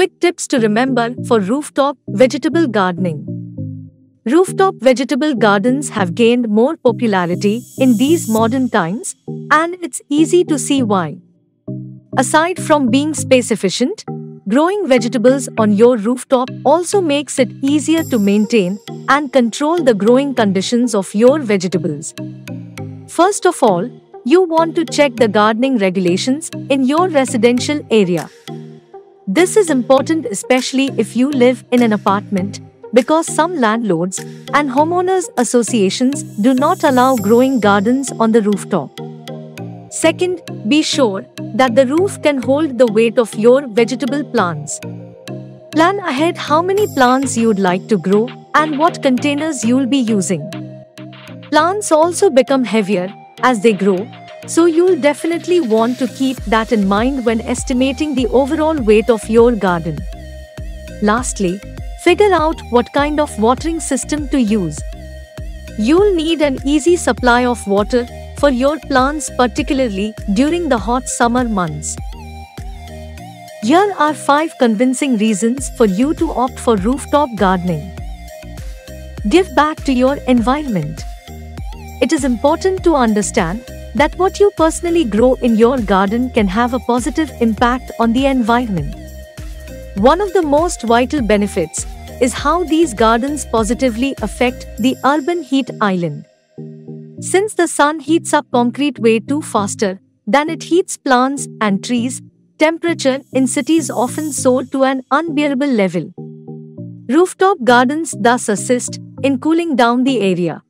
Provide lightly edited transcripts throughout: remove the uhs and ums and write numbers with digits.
Quick tips to remember for rooftop vegetable gardening. Rooftop vegetable gardens have gained more popularity in these modern times, and it's easy to see why. Aside from being space efficient, growing vegetables on your rooftop also makes it easier to maintain and control the growing conditions of your vegetables. First of all, you want to check the gardening regulations in your residential area. This is important especially if you live in an apartment, because some landlords and homeowners associations do not allow growing gardens on the rooftop. Second, be sure that the roof can hold the weight of your vegetable plants. Plan ahead how many plants you'd like to grow and what containers you'll be using. Plants also become heavier as they grow, so you'll definitely want to keep that in mind when estimating the overall weight of your garden. Lastly, figure out what kind of watering system to use. You'll need an easy supply of water for your plants, particularly during the hot summer months. Here are 5 convincing reasons for you to opt for rooftop gardening. Give back to your environment. It is important to understand that what you personally grow in your garden can have a positive impact on the environment. One of the most vital benefits is how these gardens positively affect the urban heat island. Since the sun heats up concrete way too faster than it heats plants and trees, temperature in cities often soar to an unbearable level. Rooftop gardens thus assist in cooling down the area.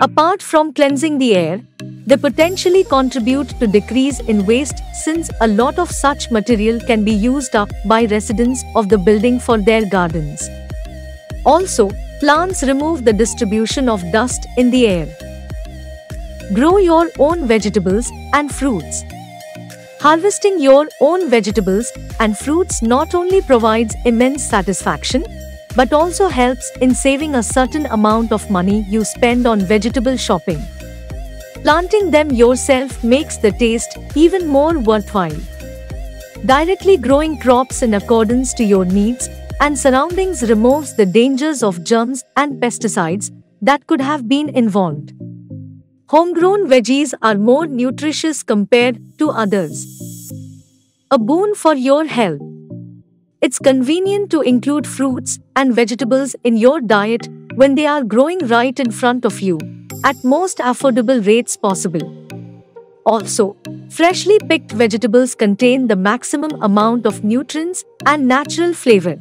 Apart from cleansing the air, they potentially contribute to decrease in waste, since a lot of such material can be used up by residents of the building for their gardens. Also, plants remove the distribution of dust in the air. Grow your own vegetables and fruits. Harvesting your own vegetables and fruits not only provides immense satisfaction, but also helps in saving a certain amount of money you spend on vegetable shopping. Planting them yourself makes the taste even more worthwhile. Directly growing crops in accordance to your needs and surroundings removes the dangers of germs and pesticides that could have been involved. Homegrown veggies are more nutritious compared to others. A boon for your health. It's convenient to include fruits and vegetables in your diet when they are growing right in front of you, at most affordable rates possible. Also, freshly picked vegetables contain the maximum amount of nutrients and natural flavor.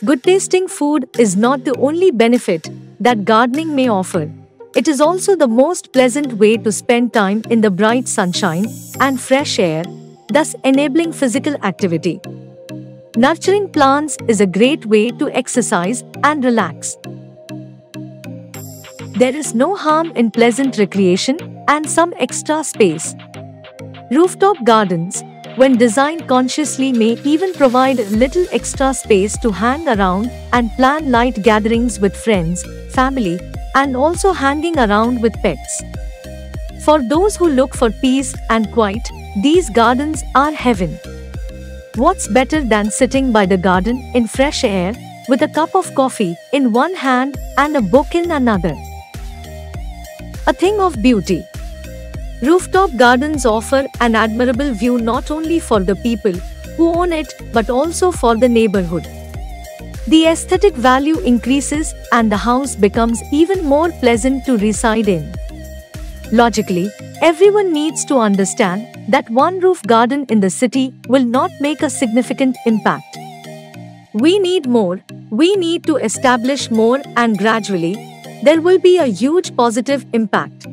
Good tasting food is not the only benefit that gardening may offer. It is also the most pleasant way to spend time in the bright sunshine and fresh air, thus enabling physical activity. Nurturing plants is a great way to exercise and relax. There is no harm in pleasant recreation and some extra space. Rooftop gardens, when designed consciously, may even provide a little extra space to hang around and plan light gatherings with friends, family, and also hanging around with pets. For those who look for peace and quiet, these gardens are heaven. What's better than sitting by the garden in fresh air with a cup of coffee in one hand and a book in another? A thing of beauty. Rooftop gardens offer an admirable view not only for the people who own it but also for the neighborhood. The aesthetic value increases and the house becomes even more pleasant to reside in. Logically, everyone needs to understand that one roof garden in the city will not make a significant impact. We need more, we need to establish more, and gradually, there will be a huge positive impact.